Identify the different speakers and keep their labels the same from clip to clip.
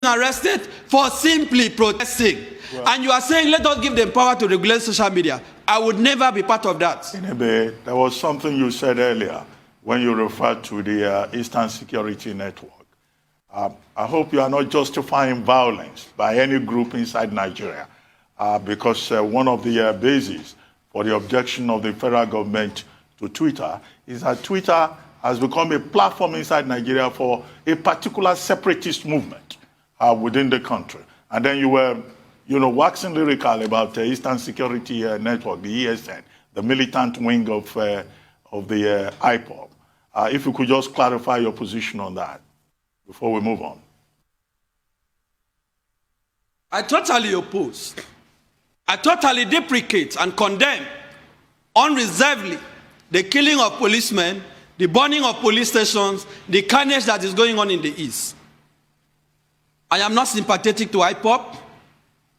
Speaker 1: arrested for simply protesting. Well, and you are saying, let us give them power to regulate social media. I would never be part of that.
Speaker 2: Inebe, there was something you said earlier when you referred to the Eastern Security Network. I hope you are not justifying violence by any group inside Nigeria, because one of the bases for the objection of the federal government to Twitter is that Twitter has become a platform inside Nigeria for a particular separatist movement within the country. And then you were, waxing lyrical about the Eastern Security Network, the ESN, the militant wing of the IPOB. If you could just clarify your position on that before we move on.
Speaker 1: I totally oppose. I totally deprecate and condemn unreservedly the killing of policemen, the burning of police stations, the carnage that is going on in the East. I am not sympathetic to IPOB.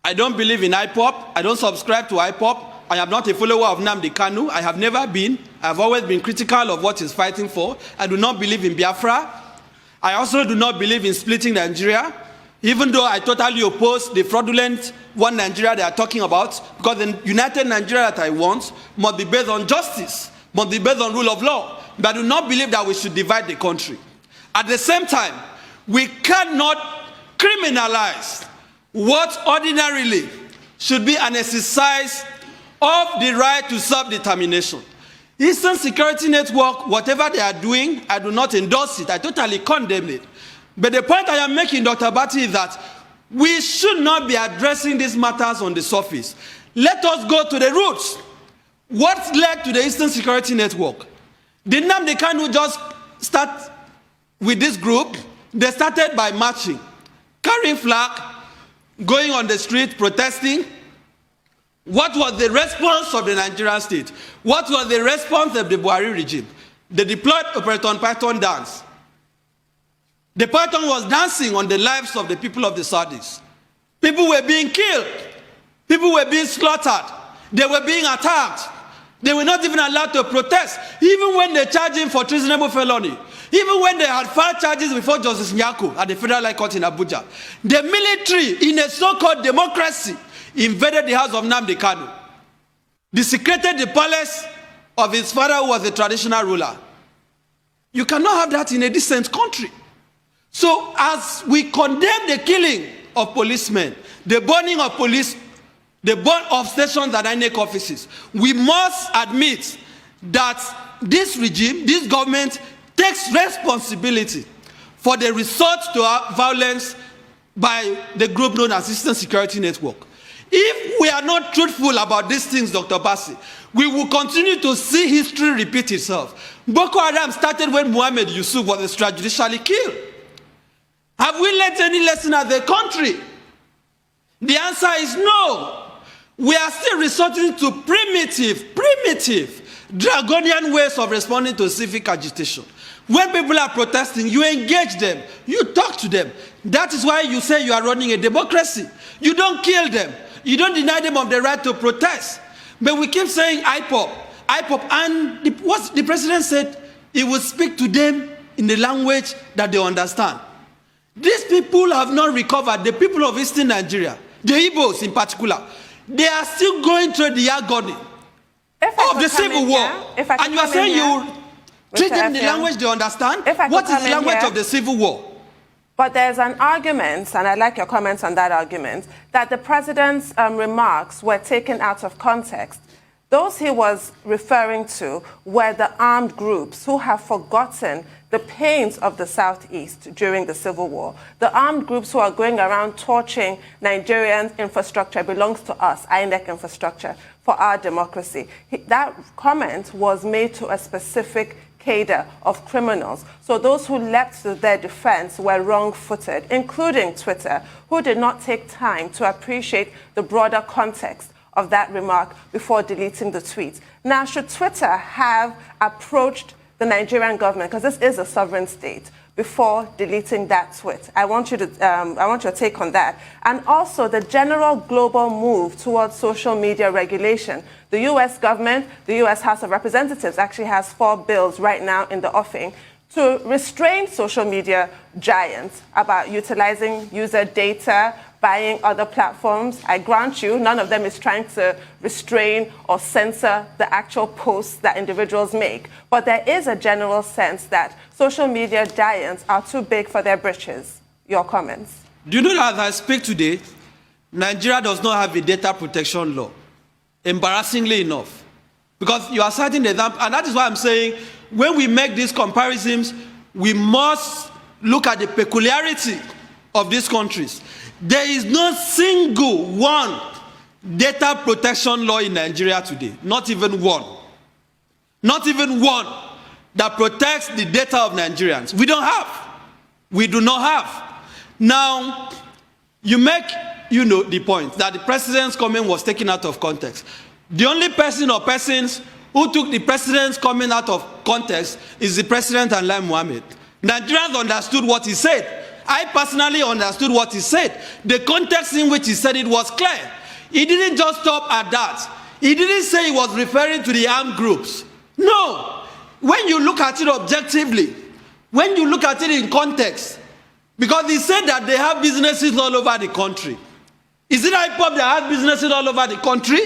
Speaker 1: I don't believe in IPOB. I don't subscribe to IPOB. I am not a follower of Nnamdi Kanu. I have never been. I have always been critical of what he's fighting for. I do not believe in Biafra. I also do not believe in splitting Nigeria, even though I totally oppose the fraudulent one Nigeria they are talking about, because the united Nigeria that I want must be based on justice, must be based on rule of law. But I do not believe that we should divide the country. At the same time, we cannot criminalize what ordinarily should be an exercise of the right to self-determination. Eastern Security Network, whatever they are doing, I do not endorse it. I totally condemn it. But the point I am making, Dr. Bati, is that we should not be addressing these matters on the surface. Let us go to the roots. What led to the Eastern Security Network? Did Nnamdi Kanu just start with this group? They started by marching, carrying flag, going on the street, protesting. What was the response of the Nigerian state? What was the response of the Buhari regime? They deployed Operation Python dance. The Python was dancing on the lives of the people of the Southeast. People were being killed. People were being slaughtered. They were being attacked. They were not even allowed to protest, even when they charged him for treasonable felony. Even when they had filed charges before Justice Nyako at the Federal High Court in Abuja. The military, in a so-called democracy, invaded the house of Nnamdi Kanu, desecrated the palace of his father, who was a traditional ruler. You cannot have that in a decent country. So as we condemn the killing of policemen, the burning of police, the burn of stations and INEC offices, we must admit that this regime, this government, takes responsibility for the resort to violence by the group known as Eastern Security Network. If we are not truthful about these things, Dr. Bassi, we will continue to see history repeat itself. Boko Haram started when Mohammed Yusuf was extrajudicially killed. Have we learned any lesson as a country? The answer is no. We are still resorting to primitive, draconian ways of responding to civic agitation. When people are protesting, you engage them, you talk to them. That is why you say you are running a democracy. You don't kill them. You don't deny them of the right to protest. But we keep saying IPOB, and what the president said, he would speak to them in the language that they understand. These people have not recovered. The people of Eastern Nigeria, the Igbos in particular, they are still going through the agony of the civil war. And you are saying you treat them in the language they understand? What is the language of the civil war?
Speaker 3: But there's an argument, and I'd like your comments on that argument, that the president's remarks were taken out of context. Those he was referring to were the armed groups who have forgotten the pains of the Southeast during the Civil War. The armed groups who are going around torching Nigerian infrastructure belongs to us, INEC infrastructure, for our democracy. That comment was made to a specific cadre of criminals. So those who leapt to their defense were wrong-footed, including Twitter, who did not take time to appreciate the broader context of that remark before deleting the tweet. Now, should Twitter have approached the Nigerian government, because this is a sovereign state, before deleting that tweet? I want your take on that. And also the general global move towards social media regulation. The U.S. government, the U.S. House of Representatives actually has 4 bills right now in the offing to restrain social media giants about utilizing user data, buying other platforms. I grant you, none of them is trying to restrain or censor the actual posts that individuals make. But there is a general sense that social media giants are too big for their britches. Your comments?
Speaker 1: Do you know that as I speak today, Nigeria does not have a data protection law, embarrassingly enough. Because you are citing the example, and that is why I'm saying when we make these comparisons, we must look at the peculiarity of these countries. There is no single one data protection law in Nigeria today, not even one. Not even one that protects the data of Nigerians. We don't have. We do not have. Now, you make, the point that the president's comment was taken out of context. The only person or persons who took the president's comment out of context is the president and Lai Mohammed. Nigerians understood what he said. I personally understood what he said. The context in which he said it was clear. He didn't just stop at that. He didn't say he was referring to the armed groups. No. When you look at it objectively, when you look at it in context, because he said that they have businesses all over the country. Is it IPOB that has businesses all over the country?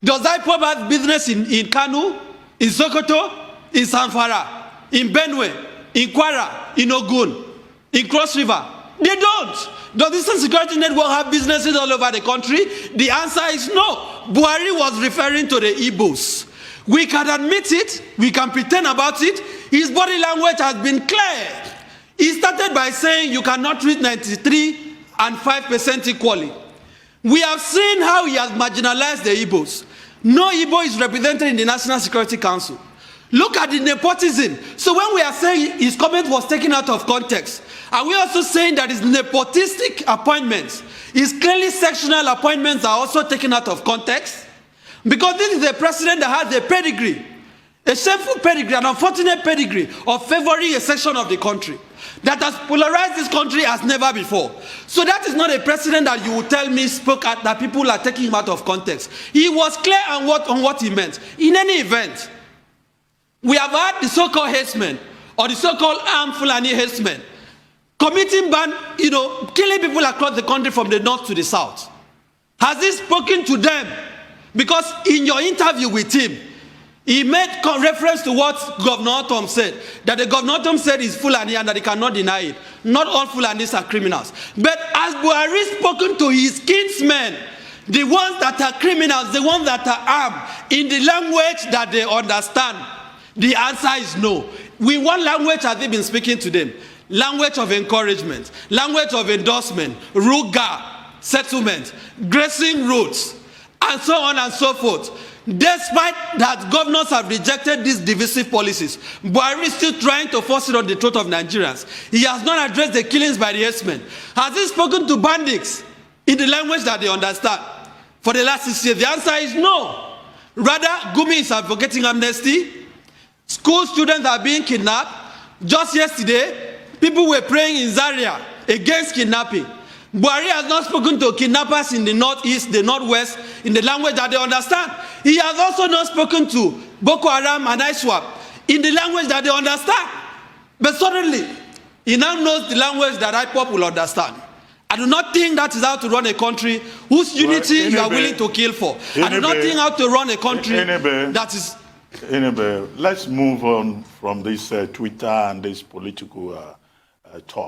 Speaker 1: Does IPOB have business in Kano, in Sokoto, in Zamfara, in Benue, in Kwara, in Ogun, in Cross River? They don't. Does the Eastern Security Network have businesses all over the country? The answer is no. Buhari was referring to the Igbos. We can admit it, we can pretend about it. His body language has been clear. He started by saying you cannot treat 93 and 5% equally. We have seen how he has marginalized the Igbos. No Igbo is represented in the National Security Council. Look at the nepotism. So when we are saying his comment was taken out of context, are we also saying that his nepotistic appointments, his clearly sectional appointments are also taken out of context? Because this is a president that has a pedigree, a shameful pedigree, an unfortunate pedigree of favoring a section of the country that has polarized this country as never before. So that is not a precedent that you would tell me spoke at, that people are taking him out of context. He was clear on what he meant. In any event, we have had the so-called herdsmen or the so-called armed Fulani herdsmen committing killing people across the country from the north to the south. Has he spoken to them? Because in your interview with him, he made reference to what Governor Tom said, that the Governor Tom said is Fulani and that he cannot deny it. Not all Fulanis are criminals. But as Buhari spoken to his kinsmen, the ones that are criminals, the ones that are armed, in the language that they understand, the answer is no. With what language have they been speaking to them? Language of encouragement, language of endorsement, ruga, settlement, grazing routes, and so on and so forth. Despite that governors have rejected these divisive policies, Buhari is still trying to force it on the throat of Nigerians. He has not addressed the killings by the herdsmen. Has he spoken to bandits in the language that they understand for the last 6 years? The answer is no. Rather, Gumi is advocating amnesty. School students are being kidnapped. Just yesterday, people were praying in Zaria against kidnapping. Buhari has not spoken to kidnappers in the northeast, the northwest, in the language that they understand. He has also not spoken to Boko Haram and ISWAP in the language that they understand. But suddenly, he now knows the language that IPOB will understand. I do not think that is how to run a country whose unity you are willing to kill for. I do not think how to run a country that is...
Speaker 2: Let's move on from this Twitter and this political talk.